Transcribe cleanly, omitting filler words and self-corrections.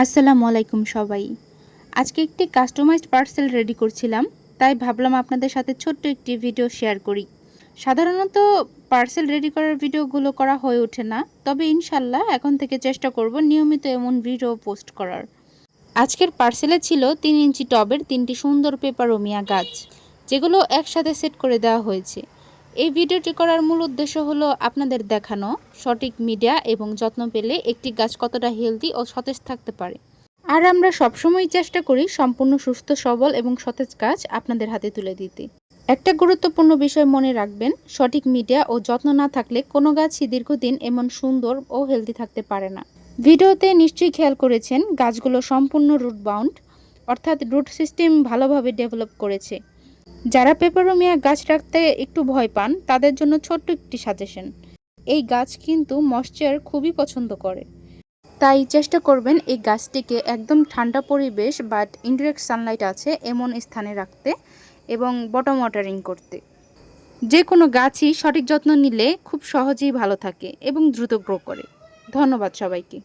আসসালামু আলাইকুম সবাই। আজকে একটি কাস্টমাইজড পার্সেল রেডি করছিলাম, তাই ভাবলাম আপনাদের সাথে ছোট্ট একটি ভিডিও শেয়ার করি। সাধারণত পার্সেল রেডি করার ভিডিওগুলো করা হয়ে ওঠে না, তবে ইনশাল্লাহ এখন থেকে চেষ্টা করব নিয়মিত এমন ভিডিও পোস্ট করার। আজকের পার্সেলে ছিল 3 ইঞ্চি টবের 3টি সুন্দর পেপারোমিয়া গাছ, যেগুলো একসাথে সেট করে দেওয়া হয়েছে। এই ভিডিওটি করার মূল উদ্দেশ্য হলো আপনাদের দেখানো সঠিক মিডিয়া এবং যত্ন পেলে একটি গাছ কতটা হেলদি ও সতেজ থাকতে পারে। আর আমরা সবসময় চেষ্টা করি সম্পূর্ণ সুস্থ সবল এবং সতেজ গাছ আপনাদের হাতে তুলে দিতে। একটা গুরুত্বপূর্ণ বিষয় মনে রাখবেন, সঠিক মিডিয়া ও যত্ন না থাকলে কোনো গাছই দীর্ঘদিন এমন সুন্দর ও হেলদি থাকতে পারে না। ভিডিওতে নিশ্চয়ই খেয়াল করেছেন গাছগুলো সম্পূর্ণ রুট বাউন্ড, অর্থাৎ রুট সিস্টেম ভালোভাবে ডেভেলপ করেছে। যারা পেপারোমিয়া গাছ রাখতে একটু ভয় পান তাদের জন্য ছোট্ট একটি সাজেশন। এই গাছ কিন্তু ময়েশ্চার খুবই পছন্দ করে, তাই চেষ্টা করবেন এই গাছটিকে একদম ঠান্ডা পরিবেশ বাট ইনডিরেক্ট সানলাইট আছে এমন স্থানে রাখতে এবং বটম ওয়াটারিং করতে। যে কোনো গাছই সঠিক যত্ন নিলে খুব সহজেই ভালো থাকে এবং দ্রুত গ্রো করে। ধন্যবাদ সবাইকে।